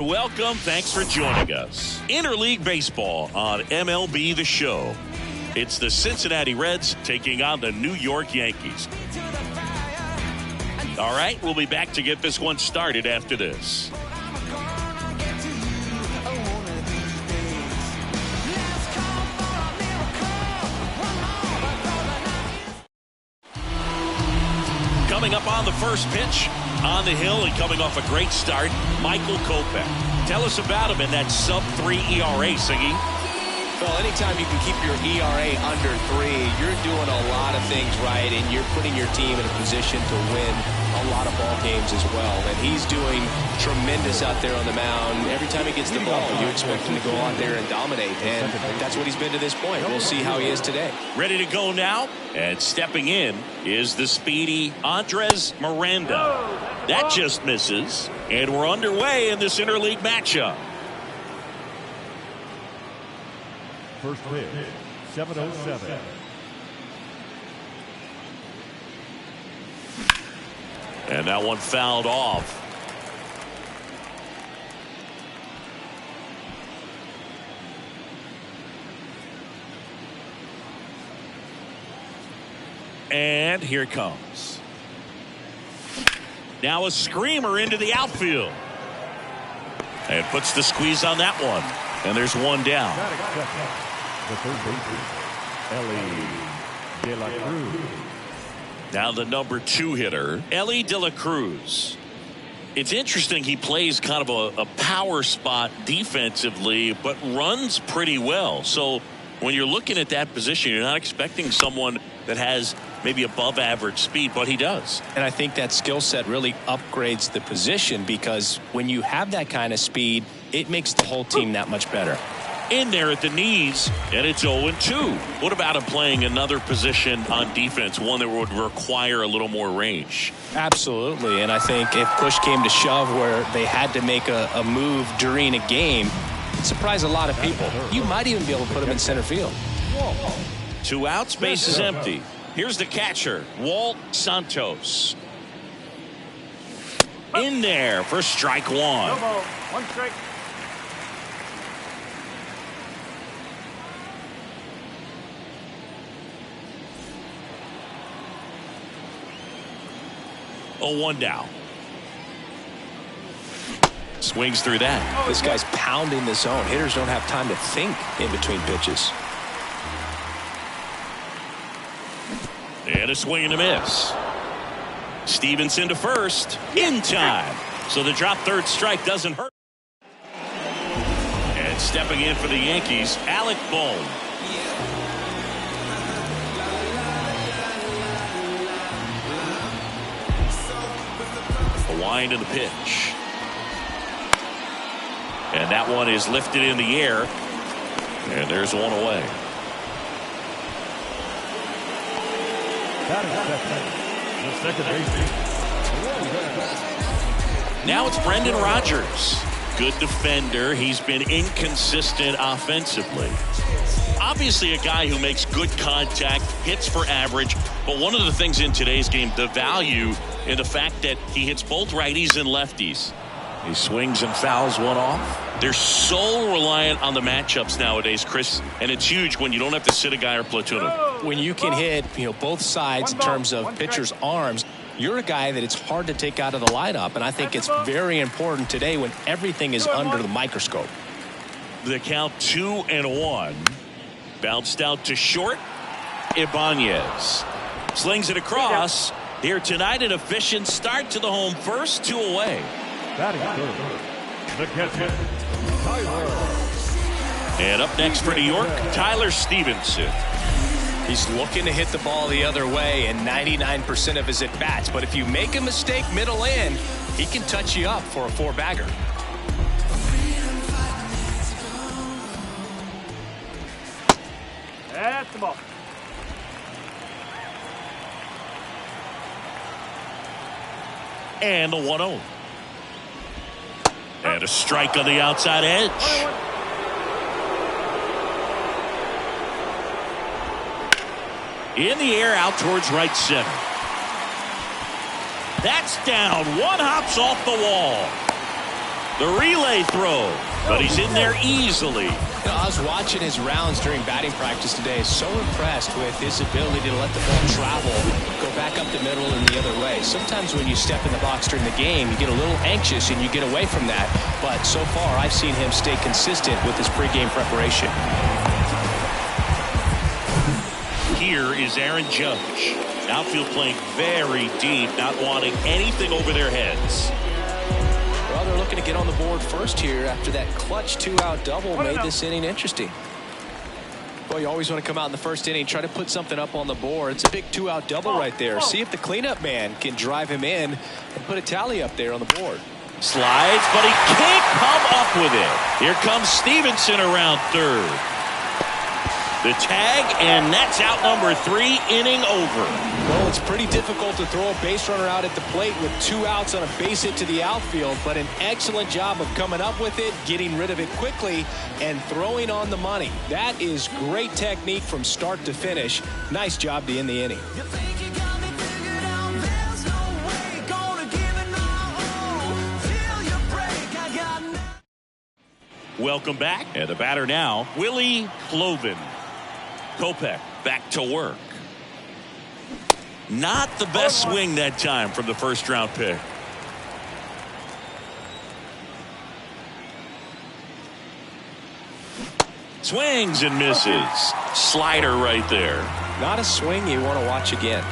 Welcome. Thanks for joining us. Interleague Baseball on MLB The Show. It's the Cincinnati Reds taking on the New York Yankees. All right, we'll be back to get this one started after this. Coming up on the first pitch, on the hill and coming off a great start, Michael Kopech. Tell us about him in that sub-3 ERA, Siggy. Well, anytime you can keep your ERA under 3, you're doing a lot of things right, and you're putting your team in a position to win a lot of ball games as well. And he's doing tremendous out there on the mound. Every time he gets the ball, you expect him to go out there and dominate, and that's what he's been to this point. We'll see how he is today. Ready to go now, and stepping in is the speedy Andres Miranda. That just misses, and we're underway in this interleague matchup. First pitch, 7:07. And that one fouled off. And here it comes. Now a screamer into the outfield. And puts the squeeze on that one. And there's one down. The third baseman, Ellie De La Cruz. Now the number 2 hitter, Ellie De La Cruz. It's interesting, he plays kind of a power spot defensively, but runs pretty well. So when you're looking at that position, you're not expecting someone that has maybe above average speed, but he does. And I think that skill set really upgrades the position, because when you have that kind of speed, it makes the whole team that much better. In there at the knees, and it's 0-2. What about him playing another position on defense, one that would require a little more range? Absolutely, and I think if push came to shove where they had to make a move during a game, it surprised a lot of people. You might even be able to put him in center field. 2 outs, base is empty. Here's the catcher, Walt Santos. In there for strike 1. One strike. Oh, 1 down. Swings through that. This guy's pounding the zone. Hitters don't have time to think in between pitches. And a swing and a miss. Stevenson to first. In time. So the drop third strike doesn't hurt. And stepping in for the Yankees, Alec Bohm. A wind of the pitch. And that one is lifted in the air. And there's one away. The second baseman. Now it's Brendan Rodgers. Good defender. He's been inconsistent offensively. Obviously a guy who makes good contact, hits for average, but one of the things in today's game, the value in the fact that he hits both righties and lefties. He swings and fouls one off. They're so reliant on the matchups nowadays, Chris, and it's huge when you don't have to sit a guy or platoon him. When you can hit, both sides in terms of pitchers' arms, you're a guy that it's hard to take out of the lineup, and I think it's very important today when everything is under the microscope. The count 2-1. Bounced out to short. Ibanez slings it across. Here tonight, an efficient start to the home first, 2 away. Batting third, the catcher, Tyler. And up next for New York, Tyler Stevenson. He's looking to hit the ball the other way in 99% of his at-bats. But if you make a mistake middle in, he can touch you up for a 4-bagger. That's the ball. And the 1-0. And a strike on the outside edge. In the air out towards right center. That's down. One hops off the wall. The relay throw, but he's in there easily. You know, I was watching his rounds during batting practice today. So impressed with his ability to let the ball travel, go back up the middle and the other way. Sometimes when you step in the box during the game, you get a little anxious and you get away from that. But so far, I've seen him stay consistent with his pregame preparation. Here is Aaron Judge. Outfield playing very deep, not wanting anything over their heads. Well, they're looking to get on the board first here after that clutch 2-out double made this inning interesting. Well, you always want to come out in the first inning, try to put something up on the board. It's a big 2-out double right there. See if the cleanup man can drive him in and put a tally up there on the board. Slides, but he can't come up with it. Here comes Stevenson around third. The tag, and that's out number 3, inning over. Well, it's pretty difficult to throw a base runner out at the plate with 2 outs on a base hit to the outfield, but an excellent job of coming up with it, getting rid of it quickly, and throwing on the money. That is great technique from start to finish. Nice job to end the inning. Welcome back. And the batter now, Willie Cloven. Kopech back to work. Not the best swing that time from the first round pick. Swings and misses. Slider right there. Not a swing you want to watch again.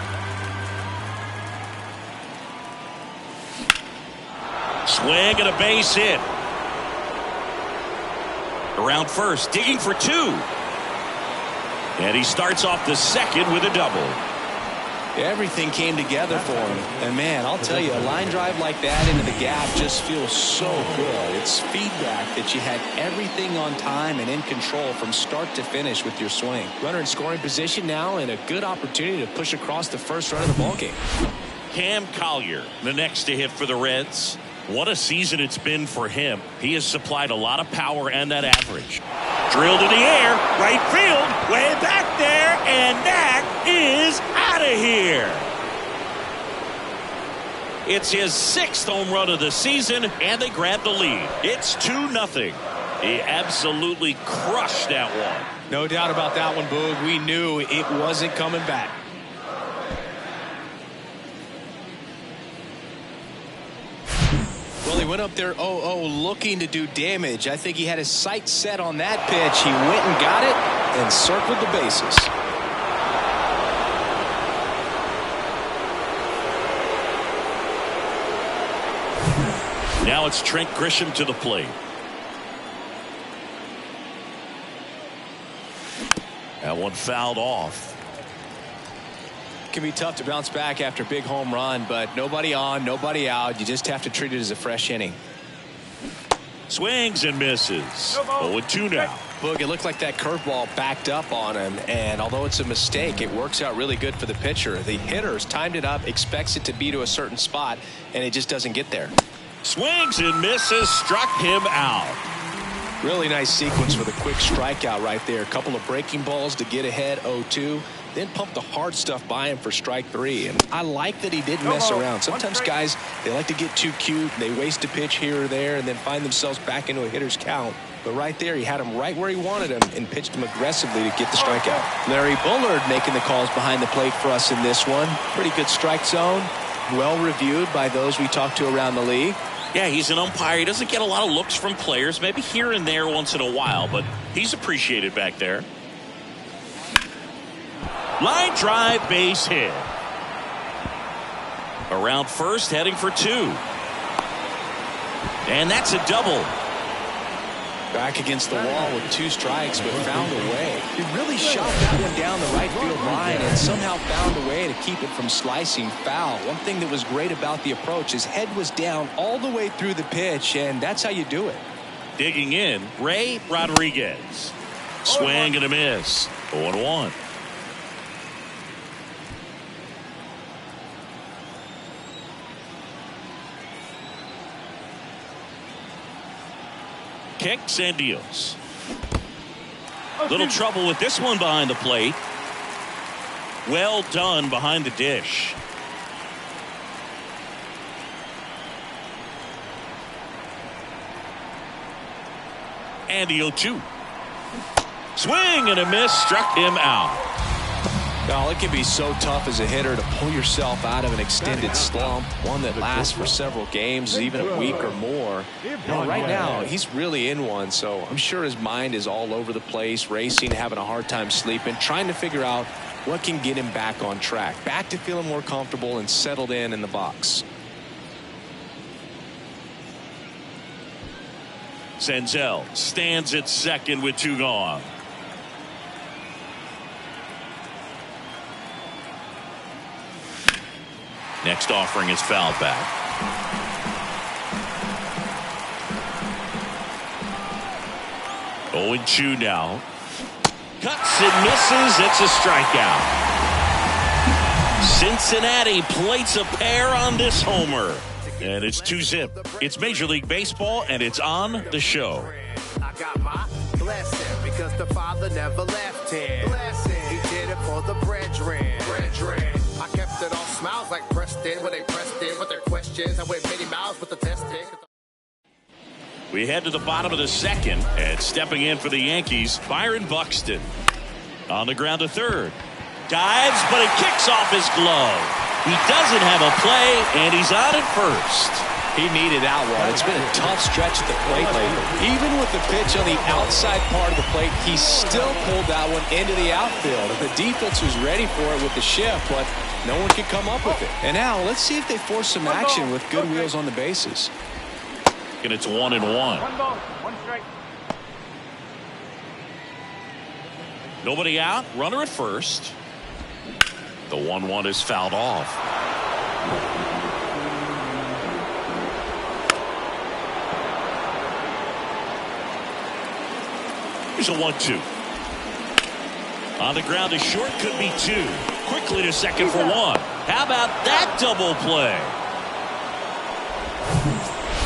Swing and a base hit. Around first, digging for 2. And he starts off the second with a double. Everything came together for him. And man, I'll tell you, a line drive like that into the gap just feels so good. It's feedback that you had everything on time and in control from start to finish with your swing. Runner in scoring position now and a good opportunity to push across the first run of the ballgame. Cam Collier, the next to hit for the Reds. What a season it's been for him. He has supplied a lot of power and that average. Drilled in the air, right field, way back there, and that is out of here. It's his 6th home run of the season, and they grab the lead. It's 2-0. He absolutely crushed that one. No doubt about that one, Boog. We knew it wasn't coming back. Well, he went up there 0-0 looking to do damage. I think he had his sights set on that pitch. He went and got it and circled the bases. Now it's Trent Grisham to the plate. That one fouled off. It can be tough to bounce back after a big home run, but nobody on, nobody out. You just have to treat it as a fresh inning. Swings and misses. 0-2 now. Boog, it looked like that curveball backed up on him, and although it's a mistake, it works out really good for the pitcher. The hitter's timed it up, expects it to be to a certain spot, and it just doesn't get there. Swings and misses, struck him out. Really nice sequence with a quick strikeout right there. A couple of breaking balls to get ahead, 0-2. Then pump the hard stuff by him for strike 3. And I like that he didn't mess around. Sometimes guys, they like to get too cute. They waste a pitch here or there and then find themselves back into a hitter's count. But right there, he had him right where he wanted him and pitched him aggressively to get the strikeout. Larry Bullard making the calls behind the plate for us in this one. Pretty good strike zone. Well reviewed by those we talked to around the league. Yeah, he's an umpire. He doesn't get a lot of looks from players, maybe here and there once in a while, but he's appreciated back there. Line drive, base hit. Around first, heading for 2. And that's a double. Back against the wall with 2 strikes, but found a way. He really shot that one down the right field line and somehow found a way to keep it from slicing foul. One thing that was great about the approach, his head was down all the way through the pitch, and that's how you do it. Digging in, Ray Rodriguez. Swing and a miss. 0-1. Kicks and deals. Little trouble with this one behind the plate. Well done behind the dish. And the 0-2. Swing and a miss, struck him out. Well, it can be so tough as a hitter to pull yourself out of an extended slump, one that lasts for several games, even a week or more. Right now, he's really in one, so I'm sure his mind is all over the place, racing, having a hard time sleeping, trying to figure out what can get him back on track, back to feeling more comfortable and settled in the box. Senzel stands at second with 2 gone. Next offering is fouled back. 0-2 now. Cuts and misses. It's a strikeout. Cincinnati plates a pair on this homer. And it's 2-zip. It's Major League Baseball, and it's on the show. I got my blessing because the Father never left him. He did it for the brethren. I kept it all smiles like Preston when they pressed in with their questions. I went many miles with the testing. We head to the bottom of the second, and stepping in for the Yankees, Byron Buxton. On the ground to third. Dives, but it kicks off his glove. He doesn't have a play, and he's on at first. He needed that one. It's been a tough stretch at the plate lately. Even with the pitch on the outside part of the plate, he still pulled that one into the outfield. The defense was ready for it with the shift, but no one could come up with it. And now let's see if they force some action with good wheels on the bases. And it's 1-1. 1 ball, 1 strike. Nobody out. Runner at first. The 1-1 is fouled off. Here's a 1-2. On the ground to short, could be 2. Quickly to second for 1. How about that double play?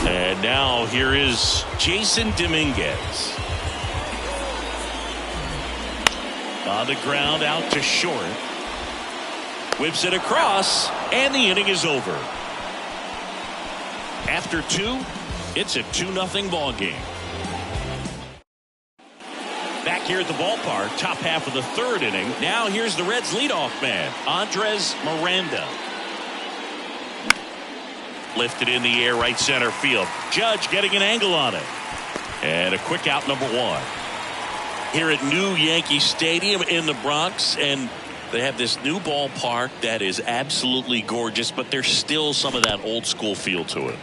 And now here is Jason Dominguez. On the ground out to short. Whips it across, and the inning is over. After 2, it's a 2-0 ball game. Back here at the ballpark, top half of the third inning. Now here's the Reds' leadoff man, Andres Miranda. Lifted in the air, right center field. Judge getting an angle on it. And a quick out, number 1. Here at New Yankee Stadium in the Bronx, and they have this new ballpark that is absolutely gorgeous, but there's still some of that old school feel to it.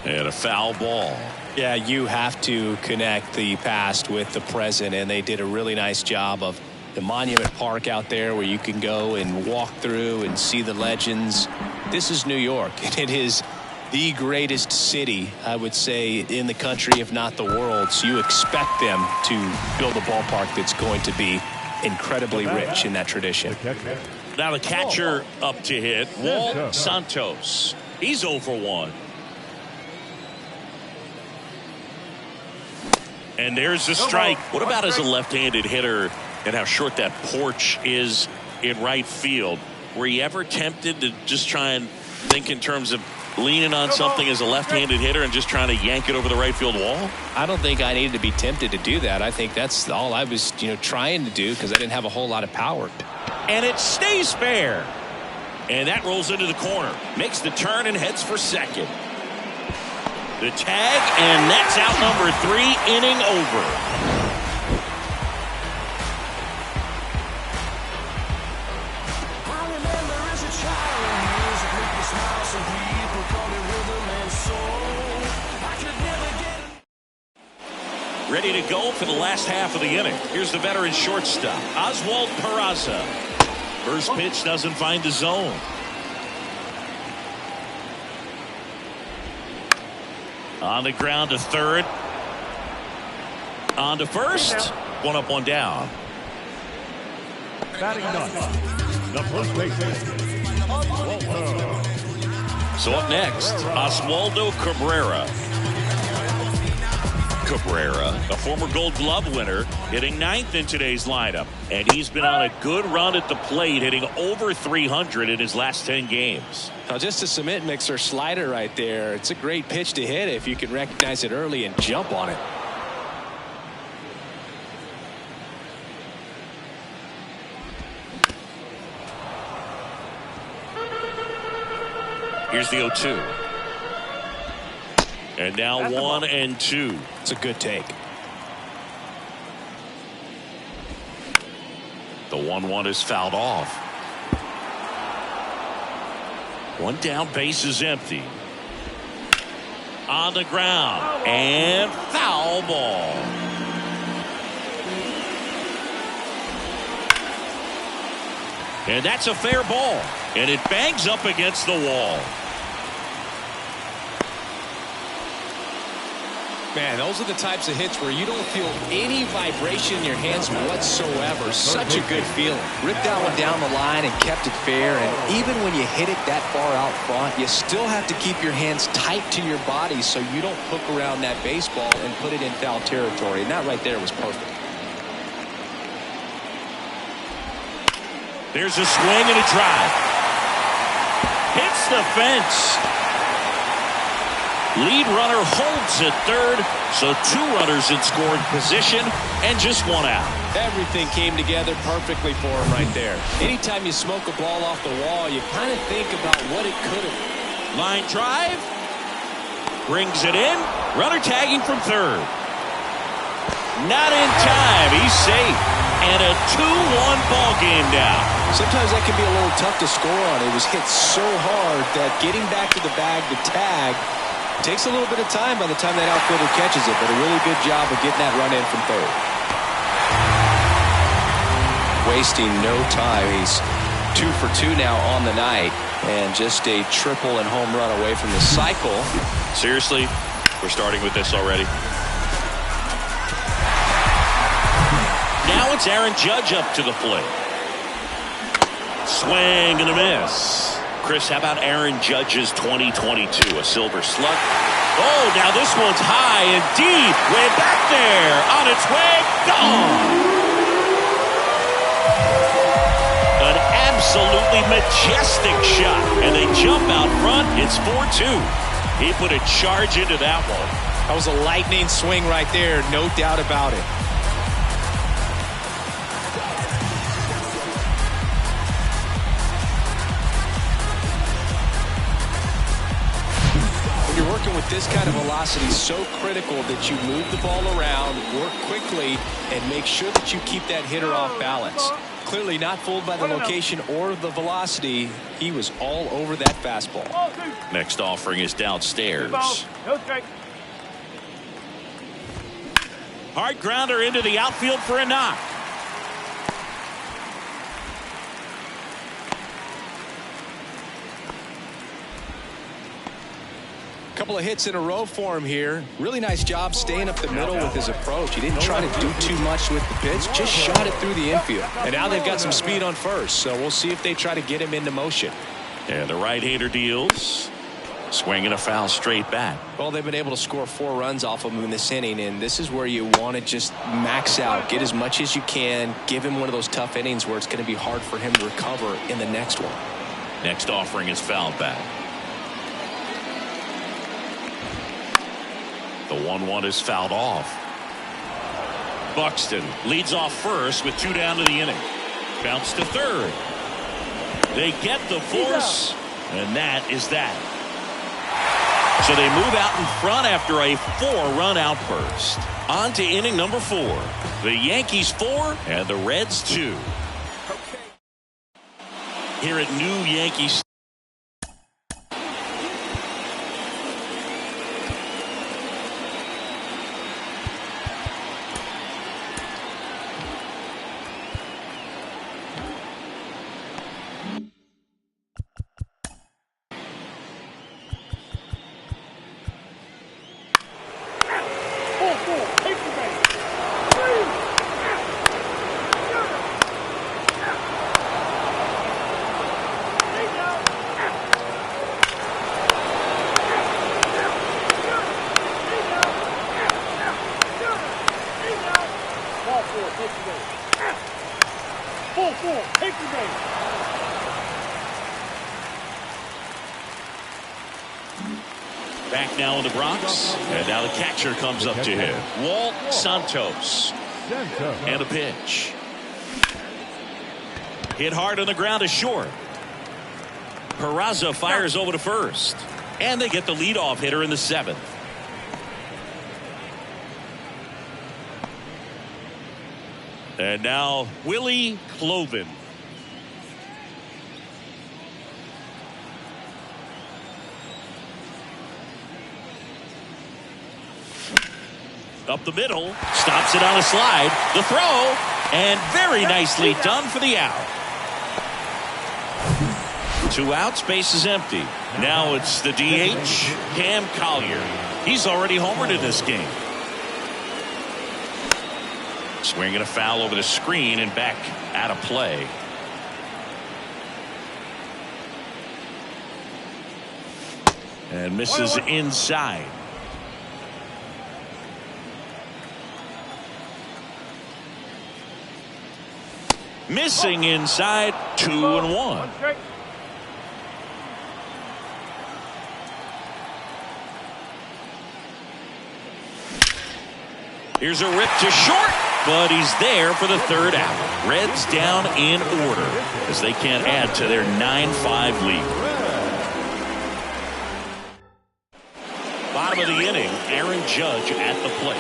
And a foul ball. Yeah, you have to connect the past with the present, and they did a really nice job of the Monument Park out there where you can go and walk through and see the legends. This is New York, and it is the greatest city, I would say, in the country, if not the world. So you expect them to build a ballpark that's going to be incredibly rich in that tradition. Now the catcher up to hit, Walt Santos. He's 0 for 1. And there's the strike. What about as a left-handed hitter and how short that porch is in right field? Were you ever tempted to just try and think in terms of leaning on something as a left-handed hitter and just trying to yank it over the right field wall? I don't think I needed to be tempted to do that. I think that's all I was, trying to do because I didn't have a whole lot of power. And it stays fair. And that rolls into the corner. Makes the turn and heads for second. The tag, and that's out number 3, inning over. Ready to go for the last half of the inning. Here's the veteran shortstop, Oswald Peraza. First pitch doesn't find the zone. On the ground to third. On to first. 1 up, 1 down. Batting done. The first baseman. So up next, Oswaldo Cabrera. Cabrera, a former Gold Glove winner, hitting 9th in today's lineup. And he's been on a good run at the plate, hitting over 300 in his last 10 games. Now just a cement mixer slider right there. It's a great pitch to hit if you can recognize it early and jump on it. Here's the 0-2. And now 1-2. It's a good take. The 1-1 is fouled off. One down, base is empty. On the ground. And foul ball. And that's a fair ball. And it bangs up against the wall. Man, those are the types of hits where you don't feel any vibration in your hands whatsoever. Such a good feeling. Ripped that one down the line and kept it fair. And even when you hit it that far out front, you still have to keep your hands tight to your body so you don't hook around that baseball and put it in foul territory. And that right there was perfect. There's a swing and a drive. Hits the fence. Lead runner holds at third, so 2 runners in scoring position and just 1 out. Everything came together perfectly for him right there. Anytime you smoke a ball off the wall, you kind of think about what it could have been. Line drive. Brings it in. Runner tagging from third. Not in time. He's safe. And a 2-1 ball game now. Sometimes that can be a little tough to score on. It was hit so hard that getting back to the bag to tag takes a little bit of time by the time that outfielder catches it, but a really good job of getting that run in from third. Wasting no time. He's 2 for 2 now on the night, and just a triple and home run away from the cycle. Seriously, we're starting with this already. Now it's Aaron Judge up to the plate. Swing and a miss. Chris, how about Aaron Judge's 2022? A silver slug. Oh, now this one's high and deep. Way back there. On its way. Gone. An absolutely majestic shot. And they jump out front. It's 4-2. He put a charge into that one. That was a lightning swing right there. No doubt about it. You're working with this kind of velocity, so critical that you move the ball around, work quickly, and make sure that you keep that hitter off balance. Clearly not fooled by the location or the velocity. He was all over that fastball. Next offering is downstairs. Hard grounder into the outfield for a knock. Couple of hits in a row for him here. Really nice job staying up the middle with his approach. He didn't try to do too much with the pitch, just shot it through the infield. And now they've got some speed on first, so we'll see if they try to get him into motion. And the right-hander deals. Swing and a foul straight back. Well, they've been able to score 4 runs off of him in this inning, and this is where you want to just max out, get as much as you can, give him one of those tough innings where it's going to be hard for him to recover in the next one. Next offering is fouled back. The 1-1 is fouled off. Buxton leads off first with 2 down to the inning. Bounce to third. They get the force, and that is that. So they move out in front after a 4-run outburst. On to inning number 4. The Yankees 4 and the Reds 2. Here at New Yankees. Back now in the Bronx, and now the catcher comes up to him. Walt Santos. And a pitch. Hit hard on the ground is short. Peraza fires over to first. And they get the leadoff hitter in the 7th. And now Willie Cloven. Up the middle, stops it on a slide, the throw, and very nicely done for the out. 2 outs, base is empty. Now it's the DH, Cam Collier. He's already homered in this game. Swinging a foul over the screen and back out of play. And misses inside. Missing inside, 2-1. Here's a rip to short, but he's there for the 3rd out. Reds down in order as they can't add to their 9-5 lead. Bottom of the inning, Aaron Judge at the plate.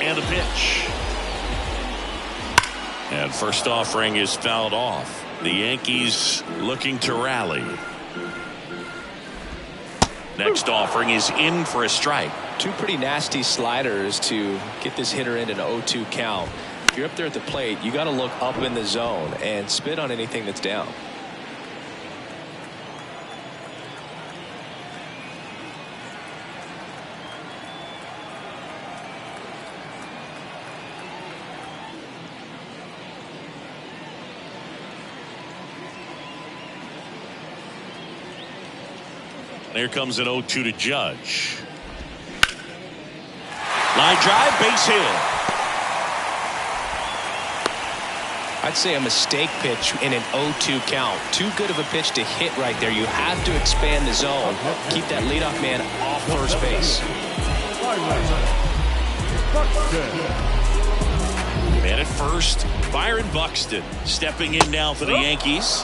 And the pitch. And first offering is fouled off. The Yankees looking to rally. Next offering is in for a strike. 2 pretty nasty sliders to get this hitter in an 0-2 count. If you're up there at the plate, you got to look up in the zone and spit on anything that's down. Here comes an 0-2 to Judge. Line drive, base hit. I'd say a mistake pitch in an 0-2 count. Too good of a pitch to hit right there. You have to expand the zone. Keep that leadoff man off first base. Man at first, Byron Buxton stepping in now for the Yankees.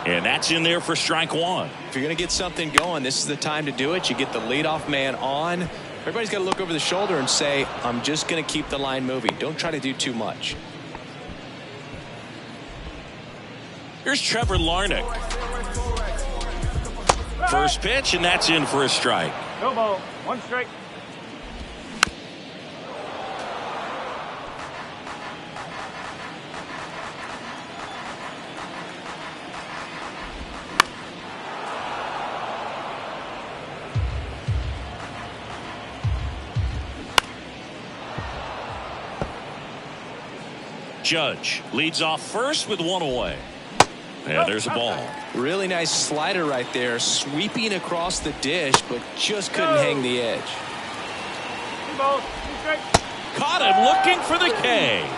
And that's in there for strike 1. If you're going to get something going, this is the time to do it. You get the leadoff man on. Everybody's got to look over the shoulder and say, I'm just going to keep the line moving. Don't try to do too much. Here's Trevor Larnach. First pitch, and that's in for a strike. No ball. 1 strike. Judge leads off first with 1 away. Yeah, there's a ball. Really nice slider right there, sweeping across the dish, but just couldn't hang the edge. 2 balls. 2 strikes. Caught him looking for the K.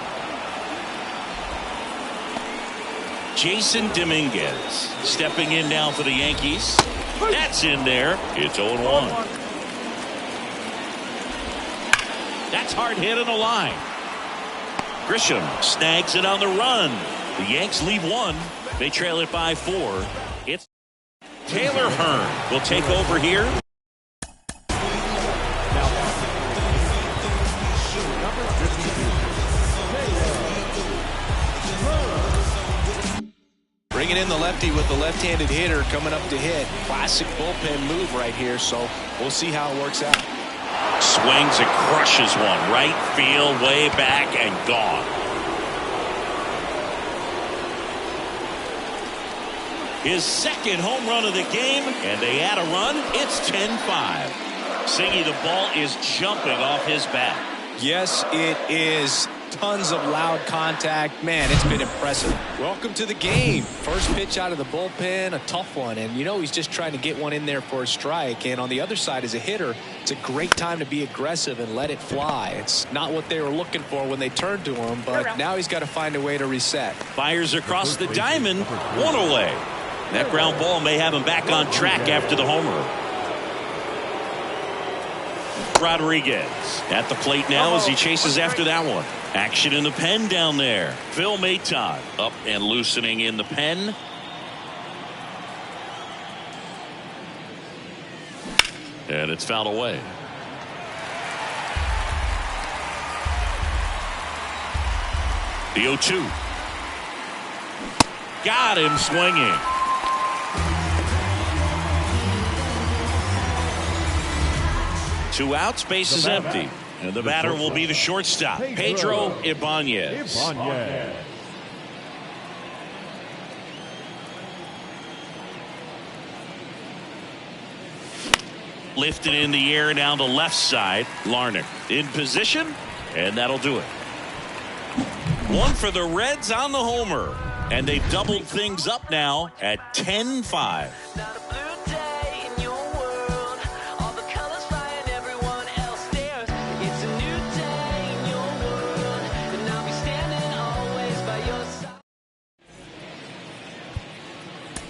Jason Dominguez stepping in now for the Yankees. That's in there. It's 0-1. That's hard hit on the line. Grisham snags it on the run. The Yanks leave 1. They trail it by 4. It's Taylor Hearn will take over here. Bringing in the lefty with the left-handed hitter coming up to hit. Classic bullpen move right here, so we'll see how it works out. Swings and crushes one. Right field, way back, and gone. His 2nd home run of the game, and they add a run. It's 10-5. Singy, the ball is jumping off his bat. Yes, it is. Tons of loud contact. Man, it's been impressive. Welcome to the game. First pitch out of the bullpen, a tough one. And, you know, he's just trying to get one in there for a strike. And on the other side, as a hitter, it's a great time to be aggressive and let it fly. It's not what they were looking for when they turned to him, but now he's got to find a way to reset. Fires across the diamond, 1 away. That ground ball may have him back on track after the homer. Rodriguez at the plate now as he chases after that one. Action in the pen down there. Phil Maton up and loosening in the pen. And it's fouled away. The 0-2. Got him swinging. Two outs, base is empty. And the batter will be the shortstop, Pedro Ibanez. Lifted in the air down the left side. Larnach in position, and that'll do it. One for the Reds on the homer. And they've doubled things up now at 10-5.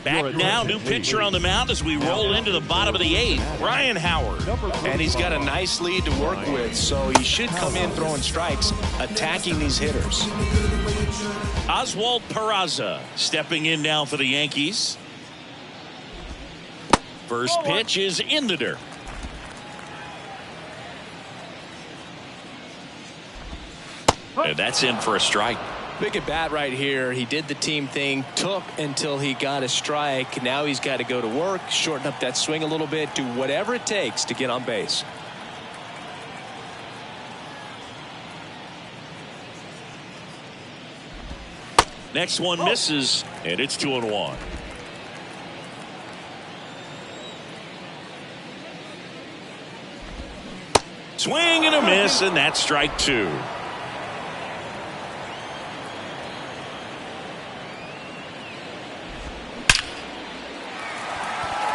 Back now, new pitcher on the mound as we roll into the bottom of the 8th, Ryan Howard. And he's got a nice lead to work with, so he should come in throwing strikes, attacking these hitters. Oswald Peraza stepping in now for the Yankees. First pitch is in the dirt. And that's in for a strike. Big at bat right here. He did the team thing, took until he got a strike. Now he's got to go to work, shorten up that swing a little bit, do whatever it takes to get on base. Next one misses, and it's 2-1. Swing and a miss, and that's strike 2.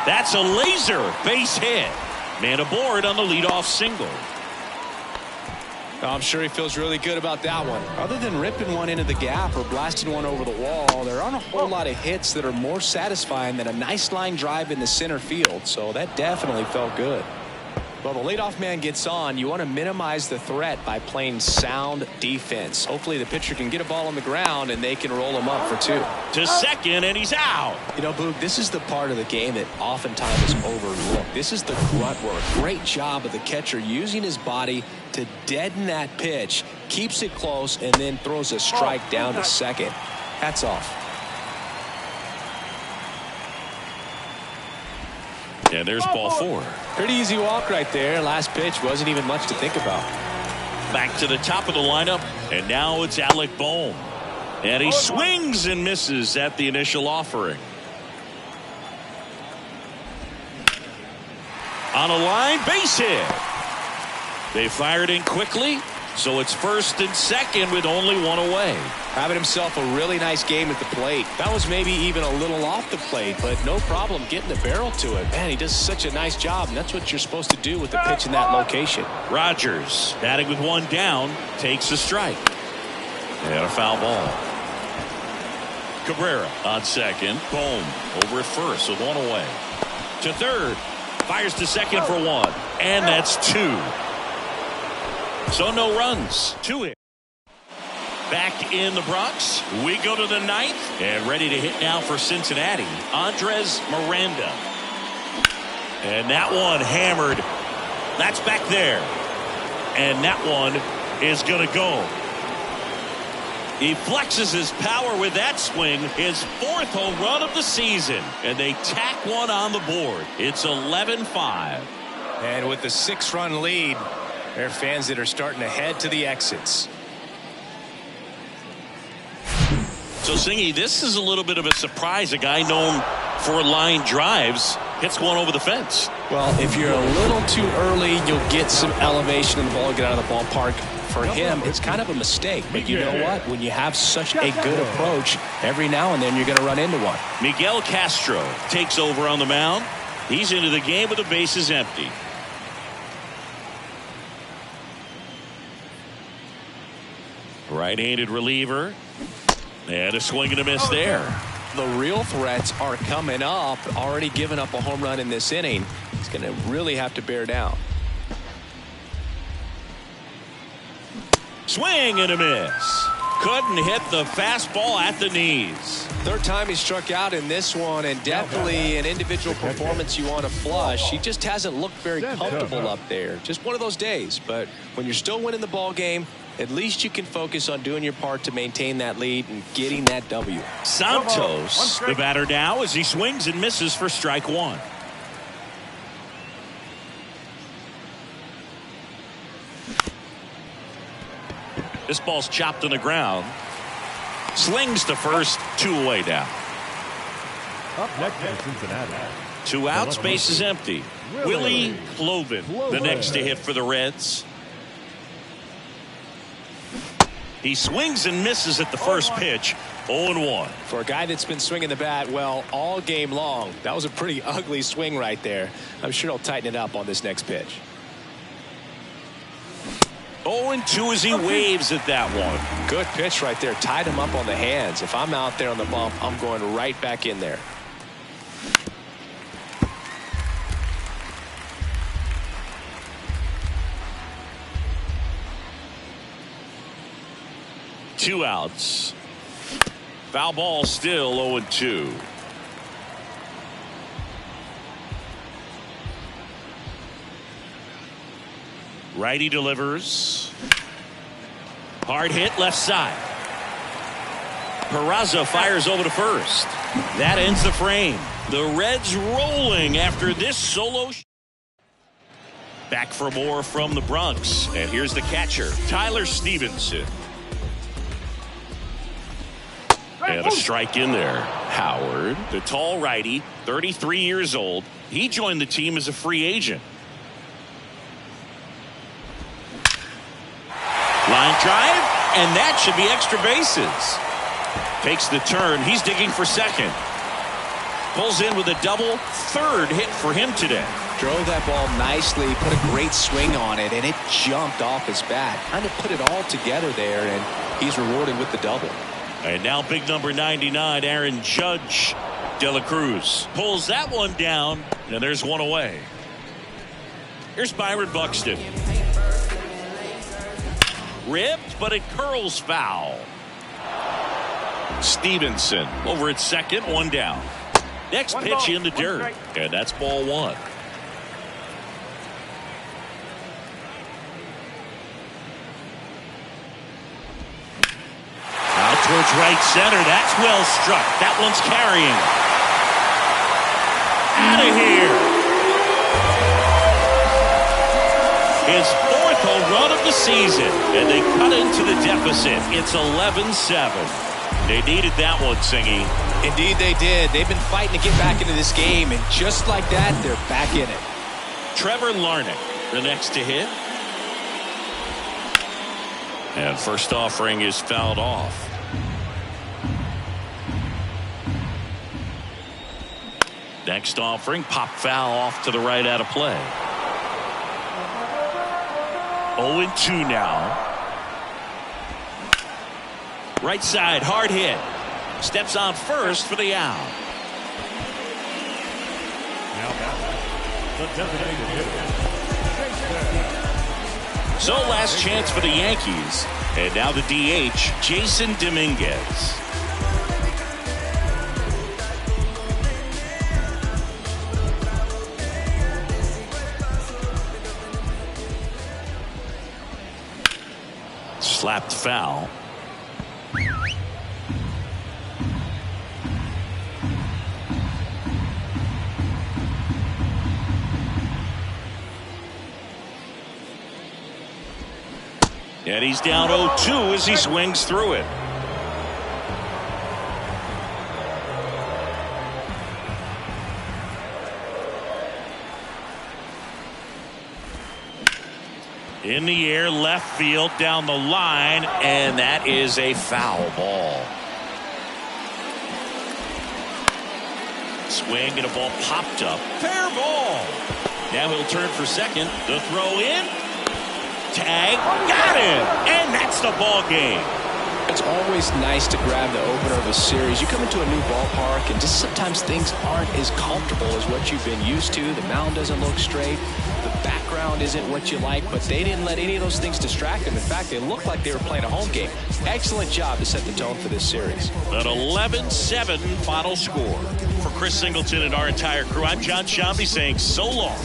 That's a laser base hit. Man aboard on the leadoff single. I'm sure he feels really good about that one. Other than ripping one into the gap or blasting one over the wall, there aren't a whole lot of hits that are more satisfying than a nice line drive in the center field. So that definitely felt good. Well, the leadoff man gets on. You want to minimize the threat by playing sound defense. Hopefully the pitcher can get a ball on the ground and they can roll him up for 2. To second, and he's out. You know, Boog, this is the part of the game that oftentimes is overlooked. This is the grunt work. Great job of the catcher using his body to deaden that pitch, keeps it close, and then throws a strike down to second. Hats off. And there's ball 4. Pretty easy walk right there. Last pitch wasn't even much to think about. Back to the top of the lineup, and now it's Alec Bohm. And he swings and misses at the initial offering. On a line, base hit. They fired in quickly, so it's first and second with only one away. Having himself a really nice game at the plate. That was maybe even a little off the plate, but no problem getting the barrel to it. Man, he does such a nice job, and that's what you're supposed to do with the pitch in that location. Rogers, batting with one down, takes a strike. And a foul ball. Cabrera on second. Bohm over at first with one away. To third. Fires to second for 1. And that's 2. So no runs. 2 hits. Back in the Bronx, we go to the 9th, and ready to hit now for Cincinnati, Andres Miranda. And that one hammered. That's back there. And that one is going to go. He flexes his power with that swing, his 4th home run of the season. And they tack one on the board. It's 11-5. And with the 6-run lead, there are fans that are starting to head to the exits. So, Singy, this is a little bit of a surprise. A guy known for line drives hits one over the fence. Well, if you're a little too early, you'll get some elevation in the ball, get out of the ballpark. For him, it's kind of a mistake. But you know what? When you have such a good approach, every now and then you're going to run into one. Miguel Castro takes over on the mound. He's into the game with the bases empty. Right-handed reliever. And a swing and a miss there. The real threats are coming up. Already given up a home run in this inning. He's going to really have to bear down. Swing and a miss. Couldn't hit the fastball at the knees. Third time he struck out in this one, and definitely an individual performance you want to flush. He just hasn't looked very comfortable up there. Just one of those days. But when you're still winning the ball game, at least you can focus on doing your part to maintain that lead and getting that W. Santos, the batter now, as he swings and misses for strike one. This ball's chopped on the ground. Slings to first, 2 away now. Up next in Cincinnati. 2 outs, base is empty. Willie Cloven, the next to hit for the Reds. He swings and misses at the first pitch. 0-1. For a guy that's been swinging the bat, well, all game long, that was a pretty ugly swing right there. I'm sure he'll tighten it up on this next pitch. 0-2 as he waves at that one. Good pitch right there. Tied him up on the hands. If I'm out there on the bump, I'm going right back in there. Two outs. Foul ball, still 0-2. Righty delivers. Hard hit left side. Peraza fires over to first. That ends the frame. The Reds rolling after this solo. Back for more from the Bronx. And here's the catcher, Tyler Stevenson. And a strike in there. Howard, the tall righty, 33 years old. He joined the team as a free agent. Line drive, and that should be extra bases. Takes the turn. He's digging for second. Pulls in with a double. Third hit for him today. Drove that ball nicely, put a great swing on it, and it jumped off his bat. Kind of put it all together there, and he's rewarded with the double. And now big number 99, Aaron Judge de la Cruz. Pulls that one down, and there's one away. Here's Byron Buxton. Ripped, but it curls foul. Stevenson over at second, one down. Next pitch in the dirt, and that's ball one. Out towards right center. That's well struck. That one's carrying. Out of here. His fourth home run of the season, and they cut into the deficit. It's 11-7. They needed that one, Singy. Indeed they did. They've been fighting to get back into this game, and just like that, they're back in it. Trevor Larnach, the next to hit. And first offering is fouled off. Next offering, pop foul off to the right out of play. 0-2 now. Right side, hard hit. Steps on first for the out. Now back, the designated hitter. So last chance for the Yankees. And now the DH, Jason Dominguez. Slapped foul. And he's down 0-2 as he swings through it. In the air, left field, down the line, and that is a foul ball. Swing and a ball popped up. Fair ball. Now he'll turn for second. The throw in. Tag. Got him. And that's the ball game. It's always nice to grab the opener of a series. You come into a new ballpark, and just sometimes things aren't as comfortable as what you've been used to. The mound doesn't look straight. The background isn't what you like, but they didn't let any of those things distract them. In fact, they looked like they were playing a home game. Excellent job to set the tone for this series. An 11-7 final score. For Chris Singleton and our entire crew, I'm John Shambi saying so long.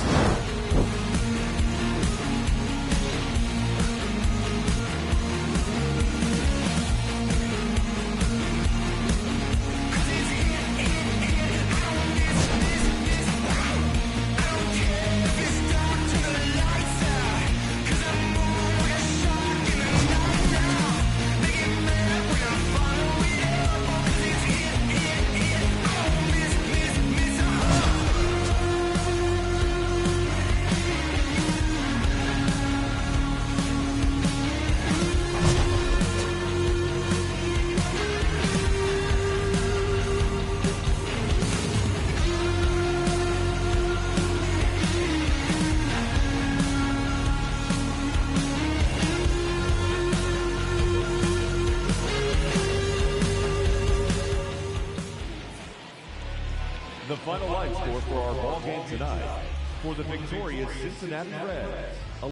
The final line score for our ball game tonight. For the victorious Cincinnati Reds,